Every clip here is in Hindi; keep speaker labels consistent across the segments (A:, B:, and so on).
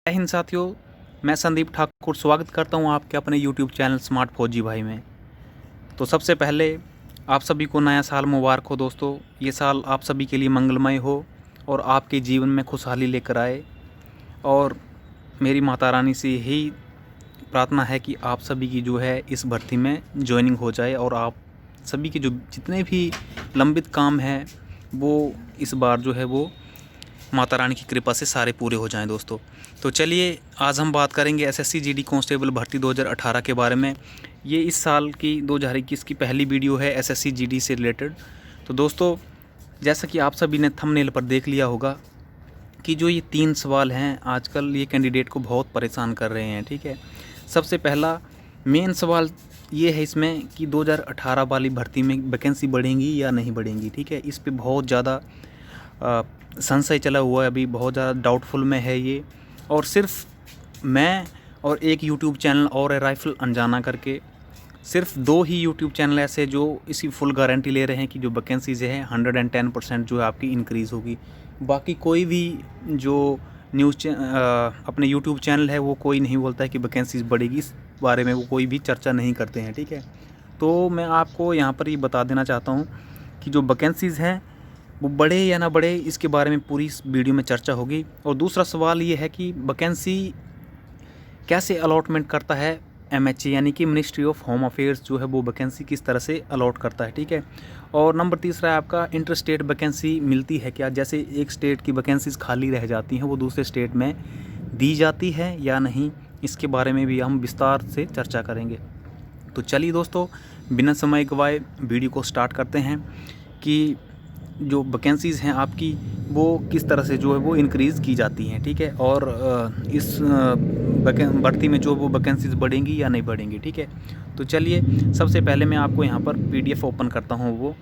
A: जय हिंद साथियों, मैं संदीप ठाकुर स्वागत करता हूं आपके अपने YouTube चैनल स्मार्ट फौजी भाई में। तो सबसे पहले आप सभी को नया साल मुबारक हो दोस्तों। ये साल आप सभी के लिए मंगलमय हो और आपके जीवन में खुशहाली लेकर आए। और मेरी माता रानी से यही प्रार्थना है कि आप सभी की जो है इस भर्ती में ज्वाइनिंग हो जाए और आप सभी के जो जितने भी लंबित काम हैं वो इस बार जो है वो माता रानी की कृपा से सारे पूरे हो जाएं दोस्तों। तो चलिए आज हम बात करेंगे एसएससी जीडी कांस्टेबल भर्ती 2018 के बारे में। ये इस साल की 2021 की पहली वीडियो है एसएससी जीडी से रिलेटेड। तो दोस्तों जैसा कि आप सभी ने थंबनेल पर देख लिया होगा कि जो ये 3 सवाल हैं आजकल ये कैंडिडेट को बहुत परेशान कर रहे हैं। ठीक है, सबसे पहला मेन सवाल ये है इसमें कि 2018 वाली भर्ती में वैकेंसी बढ़ेंगी या नहीं बढ़ेंगी। ठीक है, इस पे बहुत ज़्यादा संशय चला हुआ है, अभी बहुत ज़्यादा डाउटफुल में है ये। और सिर्फ मैं और एक यूट्यूब चैनल और है राइफल अनजाना करके, सिर्फ 2 ही यूट्यूब चैनल ऐसे जो इसी फुल गारंटी ले रहे हैं कि जो वैकेंसीज़ है 110% जो है आपकी इंक्रीज़ होगी। बाकी कोई भी जो अपने यूट्यूब चैनल है वो कोई नहीं बोलता है कि वैकेंसीज़ बढ़ेगी, इस बारे में वो कोई भी चर्चा नहीं करते हैं। ठीक है, तो मैं आपको यहाँ पर ये बता देना चाहता हूँ कि जो वैकेंसीज़ हैं वो बढ़े या ना बढ़े इसके बारे में पूरी इस वीडियो में चर्चा होगी। और दूसरा सवाल ये है कि वैकेंसी कैसे अलॉटमेंट करता है एमएचए यानी कि मिनिस्ट्री ऑफ होम अफेयर्स जो है वो वैकेंसी किस तरह से अलॉट करता है। ठीक है, और नंबर तीसरा है आपका इंटर स्टेट वैकेंसी मिलती है क्या, जैसे एक स्टेट की वैकेंसीज खाली रह जाती हैं वो दूसरे स्टेट में दी जाती है या नहीं, इसके बारे में भी हम विस्तार से चर्चा करेंगे। तो चलिए दोस्तों बिना समय गवाए वीडियो को स्टार्ट करते हैं कि जो वैकेंसीज़ हैं आपकी वो किस तरह से जो है वो इंक्रीज़ की जाती हैं। ठीक है, और इस भर्ती में जो वो वैकेंसीज़ बढ़ेंगी या नहीं बढ़ेंगी। ठीक है, तो चलिए सबसे पहले मैं आपको यहाँ पर पीडीएफ ओपन करता हूँ वो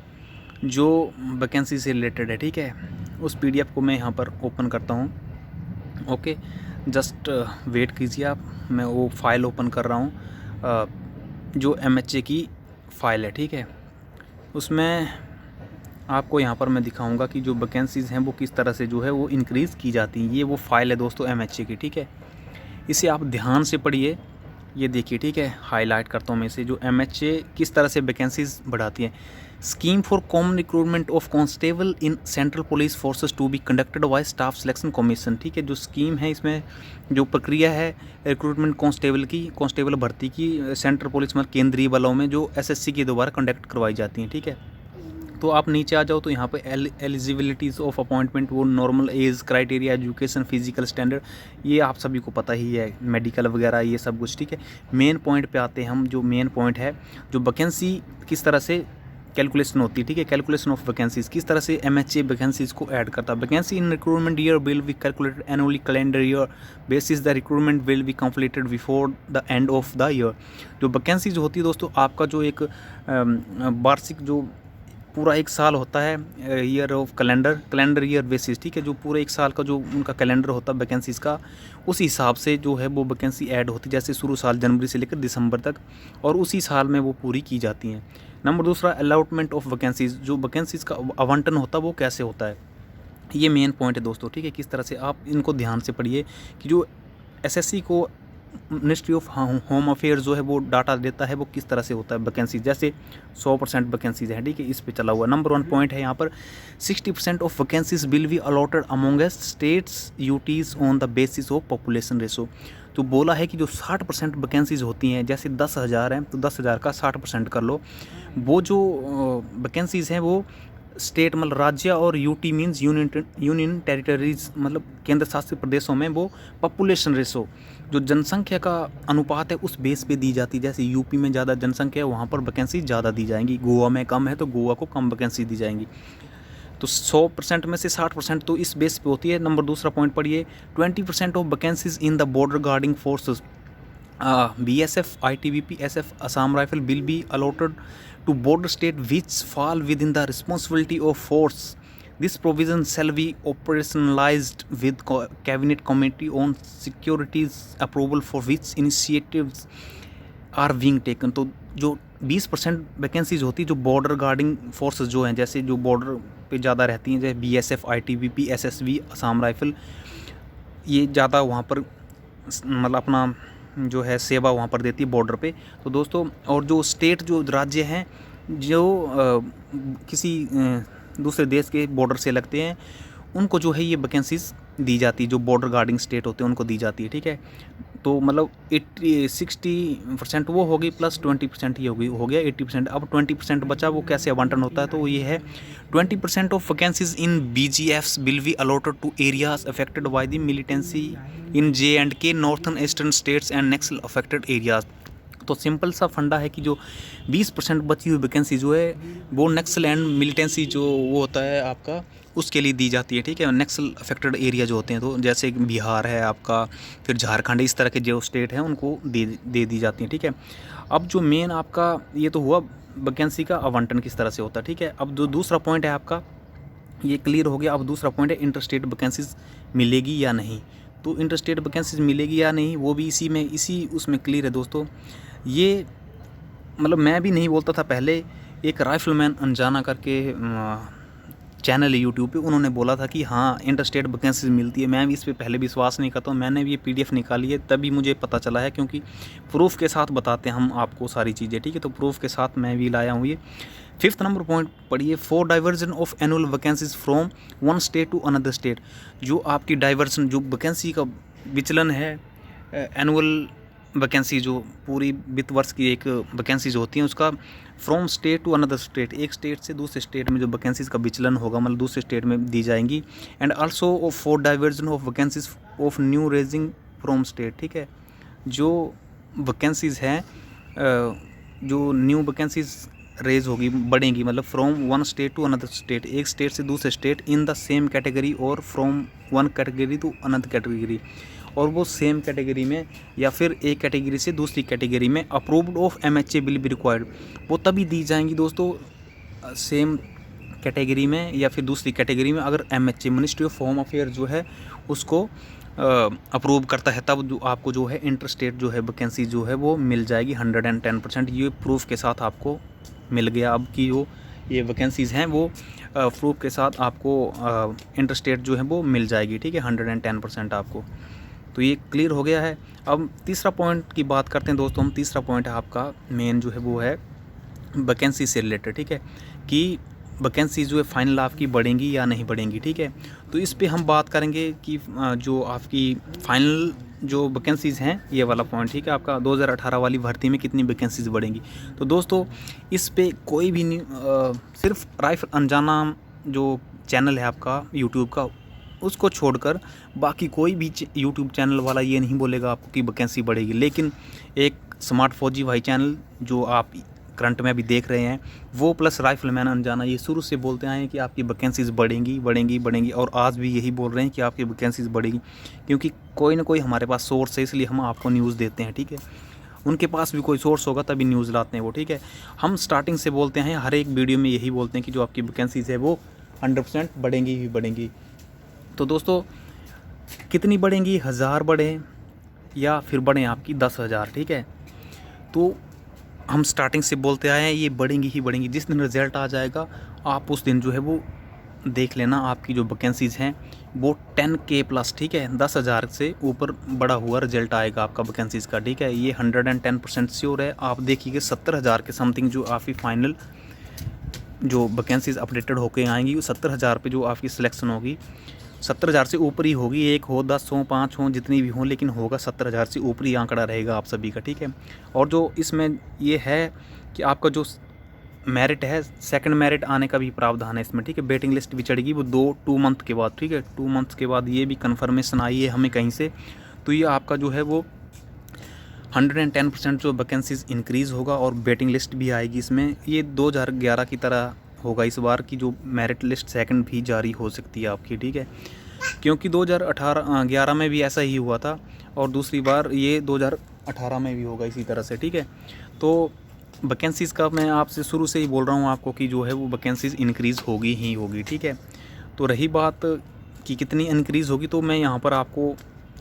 A: जो वैकेंसी से रिलेटेड है। ठीक है, उस पीडीएफ को मैं यहाँ पर ओपन करता हूँ। ओके, जस्ट वेट कीजिए आप, मैं वो फाइल ओपन कर रहा हूँ जो एमएचए की फ़ाइल है। ठीक है, उसमें आपको यहाँ पर मैं दिखाऊंगा कि जो वैकेंसीज़ हैं वो किस तरह से जो है वो इंक्रीज़ की जाती हैं। ये वो फाइल है दोस्तों एमएचए की। ठीक है, इसे आप ध्यान से पढ़िए, ये देखिए। ठीक है, हाईलाइट करता हूँ मैं इसे, जो एमएचए किस तरह से वैकेंसीज़ बढ़ाती है। Scheme for common recruitment of constable in central police forces to be conducted by staff selection commission. ठीक है, जो स्कीम है इसमें जो प्रक्रिया है रिक्रूटमेंट कांस्टेबल भर्ती की सेंट्रल पुलिस में केंद्रीय बलों में जो एसएससी के द्वारा कंडक्ट करवाई जाती हैं। ठीक है, तो आप नीचे आ जाओ तो यहाँ पे एलिजिबिलिटीज़ ऑफ अपॉइंटमेंट, वो normal age criteria, education, physical standard, ये आप सभी को पता ही है, मेडिकल वगैरह ये सब कुछ। ठीक है, मेन पॉइंट पे आते हैं हम। जो मेन पॉइंट है जो वैकेंसी किस तरह से कैलकुलेशन होती है। ठीक है, कैलकुलेशन ऑफ वैकेंसीज किस तरह से एमएचए वैकेंसीज को ऐड करता है। Vacancy in recruitment year will be calculated annually calendar year basis, the recruitment will be completed before the end of the year. जो वैकेंसी जो होती है दोस्तों, आपका जो एक वार्षिक जो पूरा एक साल होता है year of calendar year basis. ठीक है, जो पूरे एक साल का जो उनका कैलेंडर होता है वैकेंसीज का, उस हिसाब से जो है वो वैकेंसी ऐड होती है, जैसे शुरू साल जनवरी से लेकर दिसंबर तक, और उसी साल में वो पूरी की जाती हैं। नंबर दूसरा अलॉटमेंट ऑफ वैकेंसीज, जो वैकेंसीज का आवंटन होता है वो कैसे होता है, ये मेन पॉइंट है दोस्तों। ठीक है, किस तरह से आप इनको ध्यान से पढ़िए कि जो एसएससी को मिनिस्ट्री ऑफ होम अफेयर्स जो है वो डाटा देता है वो किस तरह से होता है वैकेंसी, जैसे 100% वैकेंसीज है। ठीक है, इस पे चला हुआ नंबर 1 पॉइंट है यहाँ पर 60% of vacancies will be allotted amongst states UTs on the basis of population ratio. तो बोला है कि जो 60% वैकेंसीज होती हैं, जैसे 10,000 हैं तो 10,000 का 60% कर लो। वो जो वैकेंसीज हैं वो स्टेट मतलब राज्य, और यूटी मीन्स यूनियन टेरिटरीज मतलब केंद्र शासित प्रदेशों में वो पॉपुलेशन रेशो जो जनसंख्या का अनुपात है उस बेस पे दी जाती है। जैसे यूपी में ज़्यादा जनसंख्या है वहाँ पर वैकेंसी ज़्यादा दी जाएंगी, गोवा में कम है तो गोवा को कम वैकेंसी दी जाएंगी। तो 100% में से 60% तो इस बेस पे होती है। नंबर दूसरा पॉइंट पढ़िए, 20% of vacancies in the border guarding forces BSF, ITBP, SF, Assam Rifle will be allotted to border state which fall within the responsibility of force. This provision shall be operationalized with Cabinet Committee on Security's approval for which initiatives are being taken. तो जो 20% वैकेंसीज होती है जो बॉर्डर गार्डिंग फोर्सेस जो हैं, जैसे जो बॉर्डर पे ज़्यादा रहती हैं, जैसे BSF, ITBP, SSB, Assam rifle, ये ज़्यादा वहाँ पर मतलब अपना जो है सेवा वहाँ पर देती है बॉर्डर पे। तो दोस्तों और जो स्टेट जो राज्य हैं जो किसी दूसरे देश के बॉर्डर से लगते हैं उनको जो है ये वैकेंसीज़ दी जाती है, जो बॉर्डर गार्डिंग स्टेट होते हैं उनको दी जाती है, ठीक है। तो मतलब 60% वो होगी प्लस 20% ये हो गया 80%। अब 20% बचा, वो कैसे आवंटन होता है, तो ये है 20% of vacancies in BGFs will be allotted to areas affected by the militancy in J&K northern eastern states and Naxal affected areas. तो सिंपल सा फंडा है कि जो 20% बची हुई वैकेंसी जो है वो नक्सल एंड मिलिटेंसी जो वो होता है आपका उसके लिए दी जाती है, ठीक है। नक्सल अफेक्टेड एरिया जो होते हैं, तो जैसे बिहार है आपका, फिर झारखंड, इस तरह के जो स्टेट हैं उनको दे दी जाती हैं, ठीक है। अब जो मेन आपका ये तो हुआ वैकेंसी का आवंटन किस तरह से होता है, ठीक है। अब जो दूसरा पॉइंट है आपका ये क्लियर हो गया। अब दूसरा पॉइंट है इंटरस्टेट वैकेंसीज मिलेगी या नहीं। तो इंटरस्टेट वैकेंसीज मिलेगी या नहीं वो भी इसी उसमें क्लियर है दोस्तों। ये मतलब मैं भी नहीं बोलता था पहले, एक राइफलमैन अनजाना करके चैनल है यूट्यूब पे, उन्होंने बोला था कि हाँ इंटरस्टेट वैकेंसीज मिलती है। मैं भी इस पर पहले विश्वास नहीं करता हूँ, मैंने भी ये PDF निकाली है तभी मुझे पता चला है, क्योंकि प्रूफ के साथ बताते हैं हम आपको सारी चीज़ें, ठीक है। तो प्रूफ के साथ मैं भी लाया हूँ ये। 5th नंबर पॉइंट पढ़िए, for diversion of annual vacancies from one state to another state. जो आपकी डाइवर्सन जो वैकेंसी का विचलन है, एनुअल वैकेंसी जो पूरी वित्त वर्ष की एक वैकेंसी जो होती है उसका from state to another state, एक स्टेट से दूसरे स्टेट में जो वैकेंसीज का विचलन होगा मतलब दूसरे स्टेट में दी जाएंगी। And also for diversion of vacancies of new raising from state, ठीक है। जो वैकेंसीज हैं जो न्यू वैकेंसीज रेज होगी बढ़ेंगी मतलब from one state to another state, एक स्टेट से दूसरे state, in the same category और from one category to another category, और वो सेम कैटेगरी में या फिर एक कैटेगरी से दूसरी कैटेगरी में approved of MHA will be required. वो तभी दी जाएंगी दोस्तों सेम कैटेगरी में या फिर दूसरी कैटेगरी में अगर MHA ministry of home affair जो है उसको अप्रूव करता है, तब जो आपको जो है इंटरस्टेट जो है वैकेंसी जो है वो मिल जाएगी 110%। ये प्रूफ के साथ आपको मिल गया। अब की जो ये वैकेंसीज़ हैं वो प्रूफ के साथ आपको इंटरस्टेट जो है वो मिल जाएगी, ठीक है, 110% आपको। तो ये क्लियर हो गया है। अब तीसरा पॉइंट की बात करते हैं दोस्तों हम। तीसरा पॉइंट है आपका मेन जो है वो है वैकेंसी से रिलेटेड, ठीक है, कि वैकेंसी जो है फाइनल आपकी बढ़ेंगी या नहीं बढ़ेंगी, ठीक है। तो इस पे हम बात करेंगे कि जो आपकी फाइनल जो वैकेंसीज़ हैं ये वाला पॉइंट, ठीक है, आपका 2018 वाली भर्ती में कितनी वैकेंसीज बढ़ेंगी। तो दोस्तों इस पे कोई भी नहीं, सिर्फ राइफल अनजाना जो चैनल है आपका यूट्यूब का उसको छोड़कर बाकी कोई भी यूट्यूब चैनल वाला ये नहीं बोलेगा आपको कि वैकेंसी बढ़ेगी। लेकिन एक स्मार्ट फौजी भाई चैनल जो आप करंट में भी देख रहे हैं वो प्लस राइफलमैन अनजाना ये शुरू से बोलते आए हैं कि आपकी वैकेंसीज बढ़ेंगी बढ़ेंगी बढ़ेंगी, और आज भी यही बोल रहे हैं कि आपकी वैकेंसीज बढ़ेगी, क्योंकि कोई ना कोई हमारे पास सोर्स है, इसलिए हम आपको न्यूज़ देते हैं, ठीक है। उनके पास भी कोई सोर्स होगा तभी न्यूज़ लाते हैं वो, ठीक है। हम स्टार्टिंग से बोलते हैं, हर एक वीडियो में यही बोलते हैं कि जो आपकी वैकेंसीज है वो 100% बढ़ेंगी ही बढ़ेंगी। तो दोस्तों कितनी बढ़ेंगी, 1000 बढ़ें या फिर बढ़ें आपकी 10,000, ठीक है। तो हम स्टार्टिंग से बोलते आए हैं ये बढ़ेंगी ही बढ़ेंगी। जिस दिन रिज़ल्ट आ जाएगा आप उस दिन जो है वो देख लेना आपकी जो वैकेंसीज़ हैं वो 10K प्लस, ठीक है, 10,000 से ऊपर बढ़ा हुआ रिजल्ट आएगा आपका वैकेंसीज़ का, ठीक है। ये 110% श्योर है। आप देखिए 70,000 के समथिंग जो आपकी फाइनल जो वैकेंसीज अपडेटेड होके आएंगी 70,000 पे जो आपकी सिलेक्शन होगी 70,000 से ऊपर ही होगी। 1 हो 10 हो 5 हो जितनी भी हों, लेकिन होगा 70,000 से ऊपर ही आंकड़ा रहेगा आप सभी का, ठीक है। और जो इसमें ये है कि आपका जो मेरिट है सेकंड मेरिट आने का भी प्रावधान है इसमें, ठीक है। वेटिंग लिस्ट भी चढ़ेगी वो 2 मंथ के बाद, ठीक है। 2 मंथ के बाद ये भी कन्फर्मेशन आई है हमें कहीं से, तो ये आपका जो है वो 110% जो वैकेंसीज इंक्रीज़ होगा और वेटिंग लिस्ट भी आएगी इसमें। ये 2011 की तरह होगा इस बार की जो मेरिट लिस्ट सेकंड भी जारी हो सकती है आपकी, ठीक है, क्योंकि 2011 में भी ऐसा ही हुआ था और दूसरी बार ये 2018 में भी होगा इसी तरह से, ठीक है। तो वैकेंसीज़ का मैं आपसे शुरू से ही बोल रहा हूँ आपको कि जो है वो वैकेंसीज़ इंक्रीज़ होगी ही होगी, ठीक है। तो रही बात कि कितनी इंक्रीज़ होगी, तो मैं यहाँ पर आपको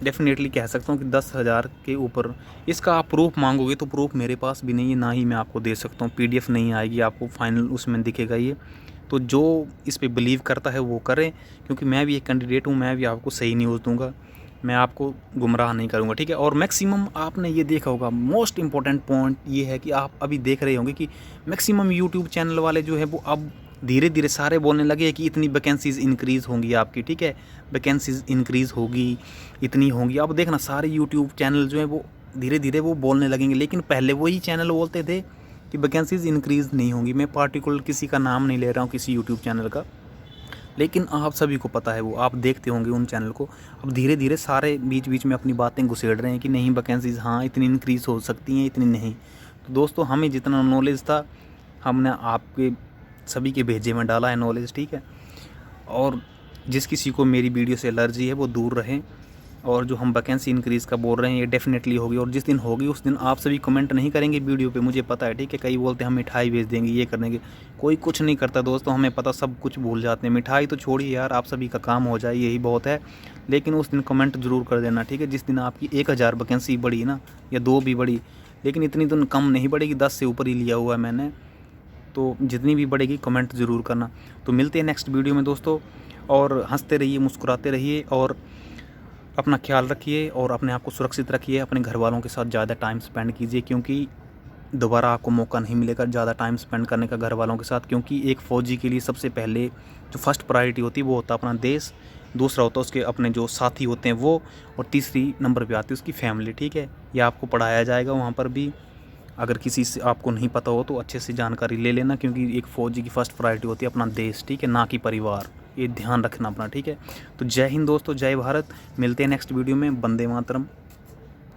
A: डेफिनेटली कह सकता हूँ कि 10,000 के ऊपर। इसका आप प्रूफ मांगोगे तो प्रूफ मेरे पास भी नहीं है, ना ही मैं आपको दे सकता हूँ। PDF नहीं आएगी आपको, फाइनल उसमें दिखेगा ये। तो जो इस पे बिलीव करता है वो करे, क्योंकि मैं भी एक कैंडिडेट हूँ, मैं भी आपको सही न्यूज़ दूंगा। मैं आपको गुमराह नहीं करूँगा, ठीक है। और मैक्सिमम आपने ये देखा होगा, मोस्ट इम्पॉर्टेंट पॉइंट ये है कि आप अभी देख रहे होंगे कि मैक्सिमम यूट्यूब चैनल वाले जो है वो अब धीरे धीरे सारे बोलने लगे हैं कि इतनी वैकेंसीज़ इंक्रीज़ होंगी आपकी, ठीक है, वैकेंसीज़ इंक्रीज़ होगी, इतनी होंगी। अब देखना सारे यूट्यूब चैनल जो है वो धीरे धीरे वो बोलने लगेंगे। लेकिन पहले वही चैनल बोलते थे कि वैकेंसीज़ इंक्रीज़ नहीं होंगी। मैं पार्टिकुलर किसी का नाम नहीं ले रहा हूँ, किसी यूट्यूब चैनल का, लेकिन आप सभी को पता है, वो आप देखते होंगे उन चैनल को। अब धीरे धीरे सारे बीच बीच में अपनी बातें घुसेड़ रहे हैं कि नहीं वैकेंसीज़ हाँ इतनी इंक्रीज़ हो सकती हैं, इतनी नहीं। तो दोस्तों हमें जितना नॉलेज था हमने आपके सभी के भेजे में डाला है नॉलेज, ठीक है। और जिस किसी को मेरी वीडियो से एलर्जी है वो दूर रहें। और जो हम वैकेंसी इंक्रीज़ का बोल रहे हैं ये डेफिनेटली होगी, और जिस दिन होगी उस दिन आप सभी कमेंट नहीं करेंगे वीडियो पे, मुझे पता है, ठीक है। कई बोलते हैं हम मिठाई भेज देंगे, ये कर देंगे, कोई कुछ नहीं करता दोस्तों, हमें पता, सब कुछ भूल जाते हैं। मिठाई तो छोड़िए यार, आप सभी का काम हो जाए यही बहुत है, लेकिन उस दिन कमेंट ज़रूर कर देना, ठीक है। जिस दिन आपकी 1000 वैकेंसी बढ़ी ना, या 2 भी बढ़ी, लेकिन इतनी तो कम नहीं बढ़ेगी, 10 से ऊपर ही लिया हुआ है मैंने, तो जितनी भी बढ़ेगी कमेंट ज़रूर करना। तो मिलते हैं नेक्स्ट वीडियो में दोस्तों, और हंसते रहिए, मुस्कुराते रहिए, और अपना ख्याल रखिए, और अपने आप को सुरक्षित रखिए। अपने घर वालों के साथ ज़्यादा टाइम स्पेंड कीजिए, क्योंकि दोबारा आपको मौका नहीं मिलेगा ज़्यादा टाइम स्पेंड करने का घर वालों के साथ। क्योंकि एक फ़ौजी के लिए सबसे पहले जो फर्स्ट प्रायोरिटी होती है वो होता है अपना देश, दूसरा होता है उसके अपने जो साथी होते हैं वो, और तीसरी नंबर पे आती है उसकी फैमिली, ठीक है। यह आपको पढ़ाया जाएगा वहाँ पर भी, अगर किसी से आपको नहीं पता हो तो अच्छे से जानकारी ले लेना, क्योंकि एक फ़ौजी की फ़र्स्ट प्रायोरिटी होती है अपना देश, ठीक है, ना कि परिवार। ये ध्यान रखना अपना, ठीक है। तो जय हिंद दोस्तों, जय भारत। मिलते हैं नेक्स्ट वीडियो में। वंदे मातरम।